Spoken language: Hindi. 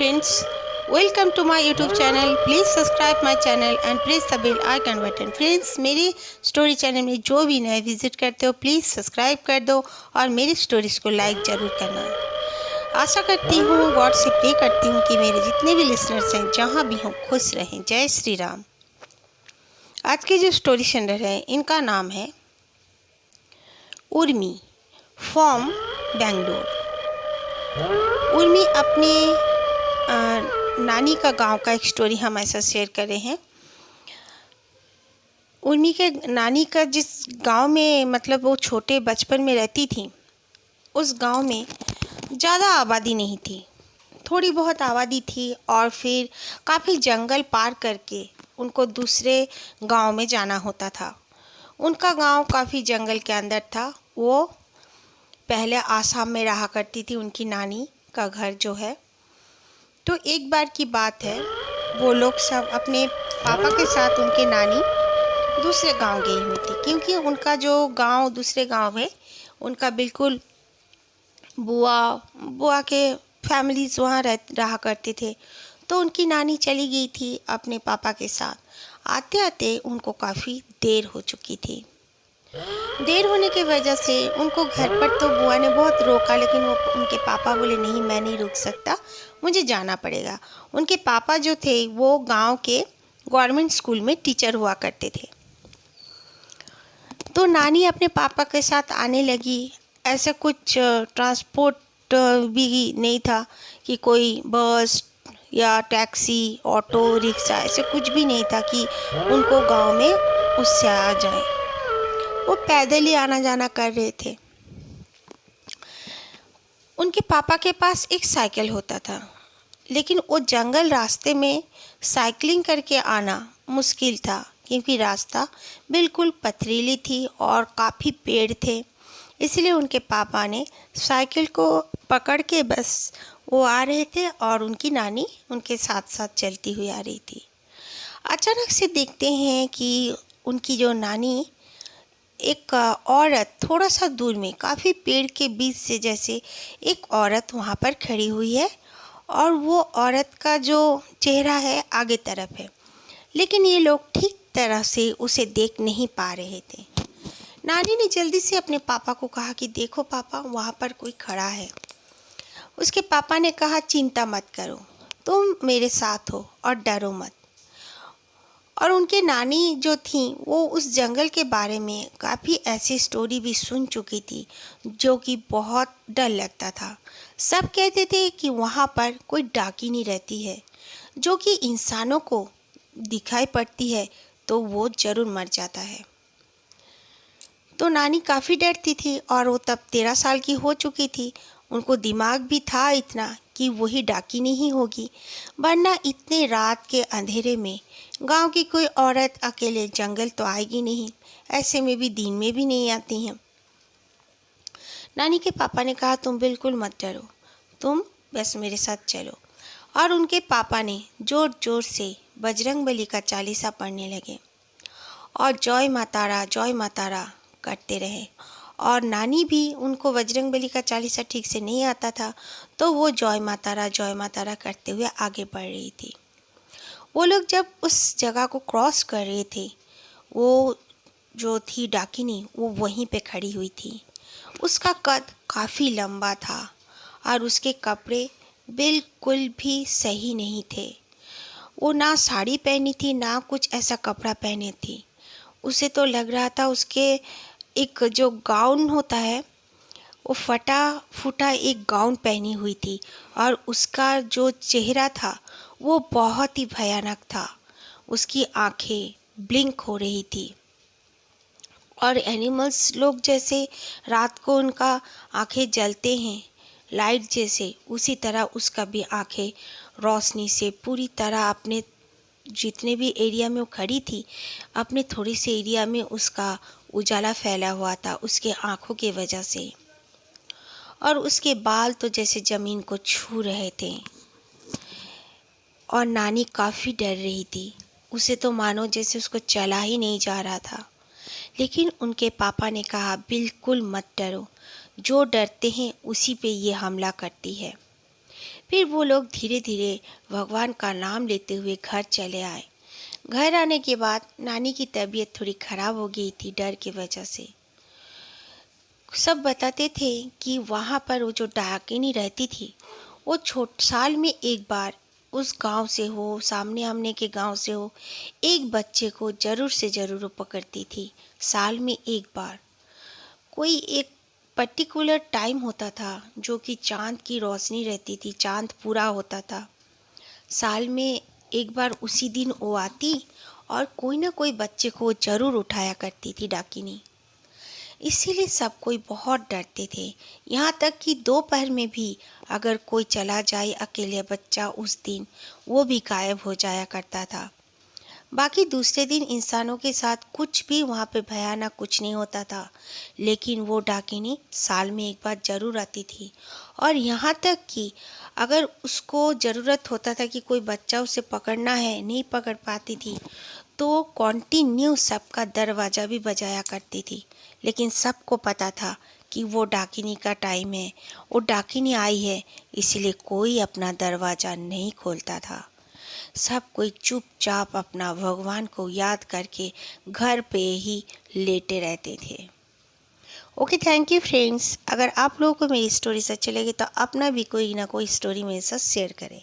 friends, welcome to my YouTube channel. Please subscribe my channel and press the bell icon button. Friends, मेरे स्टोरी चैनल में जो भी नए विजिट करते हो प्लीज़ सब्सक्राइब कर दो और मेरी स्टोरीज़ को लाइक ज़रूर करना। आशा करती हूँ, गॉड से प्रे करती हूँ कि मेरे जितने भी लिसनर्स हैं जहाँ भी हों खुश रहें। जय श्री राम। आज की जो स्टोरी सेंडर है इनका नाम है उर्मी फ्रॉम बेंगलोर। उर्मी अपने नानी का गांव का एक स्टोरी हम ऐसा शेयर कर रहे हैं। उर्मी के नानी का जिस गांव में मतलब वो छोटे बचपन में रहती थी, उस गांव में ज़्यादा आबादी नहीं थी, थोड़ी बहुत आबादी थी और फिर काफ़ी जंगल पार करके उनको दूसरे गांव में जाना होता था। उनका गांव काफ़ी जंगल के अंदर था। वो पहले आसाम में रहा करती थी, उनकी नानी का घर जो है। तो एक बार की बात है, वो लोग सब अपने पापा के साथ उनके नानी दूसरे गांव गई हुई थी, क्योंकि उनका जो गांव दूसरे गांव में उनका बिल्कुल बुआ के फैमिलीज वहाँ रहा करते थे। तो उनकी नानी चली गई थी अपने पापा के साथ। आते आते उनको काफ़ी देर हो चुकी थी। देर होने की वजह से उनको घर पर तो बुआ ने बहुत रोका, लेकिन वो उनके पापा बोले नहीं, मैं नहीं रुक सकता, मुझे जाना पड़ेगा। उनके पापा जो थे वो गांव के गवर्नमेंट स्कूल में टीचर हुआ करते थे। तो नानी अपने पापा के साथ आने लगी। ऐसा कुछ ट्रांसपोर्ट भी नहीं था कि कोई बस या टैक्सी, ऑटो रिक्शा, ऐसे कुछ भी नहीं था कि उनको गांव में उससे आ जाए। वो पैदल ही आना जाना कर रहे थे। उनके पापा के पास एक साइकिल होता था, लेकिन वो जंगल रास्ते में साइकिलिंग करके आना मुश्किल था, क्योंकि रास्ता बिल्कुल पथरीली थी और काफ़ी पेड़ थे। इसलिए उनके पापा ने साइकिल को पकड़ के बस वो आ रहे थे और उनकी नानी उनके साथ साथ चलती हुई आ रही थी। अचानक से देखते हैं कि उनकी जो नानी, एक औरत थोड़ा सा दूर में काफ़ी पेड़ के बीच से जैसे एक औरत वहाँ पर खड़ी हुई है, और वो औरत का जो चेहरा है आगे तरफ है, लेकिन ये लोग ठीक तरह से उसे देख नहीं पा रहे थे। नानी ने जल्दी से अपने पापा को कहा कि देखो पापा, वहाँ पर कोई खड़ा है। उसके पापा ने कहा चिंता मत करो, तुम मेरे साथ हो और डरो मत। और उनके नानी जो थी वो उस जंगल के बारे में काफ़ी ऐसी स्टोरी भी सुन चुकी थी जो कि बहुत डर लगता था। सब कहते थे कि वहाँ पर कोई डाकिनी रहती है जो कि इंसानों को दिखाई पड़ती है तो वो ज़रूर मर जाता है। तो नानी काफ़ी डरती थी और वो तब 13 साल की हो चुकी थी। उनको दिमाग भी था इतना कि वही डाकिनी ही होगी, वरना इतने रात के अंधेरे में गांव की कोई औरत अकेले जंगल तो आएगी नहीं, ऐसे में भी दिन में भी नहीं आती हैं। नानी के पापा ने कहा तुम बिल्कुल मत डरो, तुम बस मेरे साथ चलो। और उनके पापा ने ज़ोर ज़ोर से बजरंगबली का चालीसा पढ़ने लगे और जय मातारा करते रहे। और नानी भी, उनको बजरंगबली का चालीसा ठीक से नहीं आता था, तो वो जय मातारा करते हुए आगे बढ़ रही थी। वो लोग जब उस जगह को क्रॉस कर रहे थे, वो जो थी डाकिनी वो वहीं पे खड़ी हुई थी। उसका कद काफ़ी लंबा था और उसके कपड़े बिल्कुल भी सही नहीं थे। वो ना साड़ी पहनी थी ना कुछ ऐसा कपड़ा पहने थी। उसे तो लग रहा था उसके एक जो गाउन होता है वो फटा फूटा एक गाउन पहनी हुई थी, और उसका जो चेहरा था वो बहुत ही भयानक था। उसकी आंखें ब्लिंक हो रही थी और एनिमल्स लोग जैसे रात को उनका आंखें जलते हैं लाइट जैसे, उसी तरह उसका भी आंखें रोशनी से पूरी तरह अपने जितने भी एरिया में वो खड़ी थी, अपने थोड़ी से एरिया में उसका उजाला फैला हुआ था उसके आँखों की वजह से। और उसके बाल तो जैसे ज़मीन को छू रहे थे। और नानी काफ़ी डर रही थी, उसे तो मानो जैसे उसको चला ही नहीं जा रहा था। लेकिन उनके पापा ने कहा बिल्कुल मत डरो, जो डरते हैं उसी पे ये हमला करती है। फिर वो लोग धीरे धीरे भगवान का नाम लेते हुए घर चले आए। घर आने के बाद नानी की तबीयत थोड़ी खराब हो गई थी डर की वजह से। सब बताते थे कि वहाँ पर वो जो डाकिनी रहती थी, वो साल में एक बार उस गांव से हो, सामने आमने के गांव से हो, एक बच्चे को जरूर से जरूर वो पकड़ती थी। साल में एक बार कोई एक पर्टिकुलर टाइम होता था जो कि चांद की रोशनी रहती थी, चांद पूरा होता था। साल में एक बार उसी दिन वो आती और कोई ना कोई बच्चे को जरूर उठाया करती थी डाकिनी। इसीलिए सब कोई बहुत डरते थे। यहाँ तक कि दोपहर में भी अगर कोई चला जाए अकेले बच्चा उस दिन, वो भी गायब हो जाया करता था। बाकी दूसरे दिन इंसानों के साथ कुछ भी वहाँ पे भयानक कुछ नहीं होता था, लेकिन वो डाकिनी साल में एक बार जरूर आती थी। और यहाँ तक कि अगर उसको ज़रूरत होता था कि कोई बच्चा उसे पकड़ना है, नहीं पकड़ पाती थी, तो कॉन्टिन्यू सबका दरवाज़ा भी बजाया करती थी। लेकिन सबको पता था कि वो डाकिनी का टाइम है, वो डाकिनी आई है, इसलिए कोई अपना दरवाज़ा नहीं खोलता था। सब कोई चुपचाप अपना भगवान को याद करके घर पे ही लेटे रहते थे। Okay, thank you friends. अगर आप लोगों को मेरी स्टोरी अच्छी लगी तो अपना भी कोई ना कोई स्टोरी मेरे साथ शेयर करें।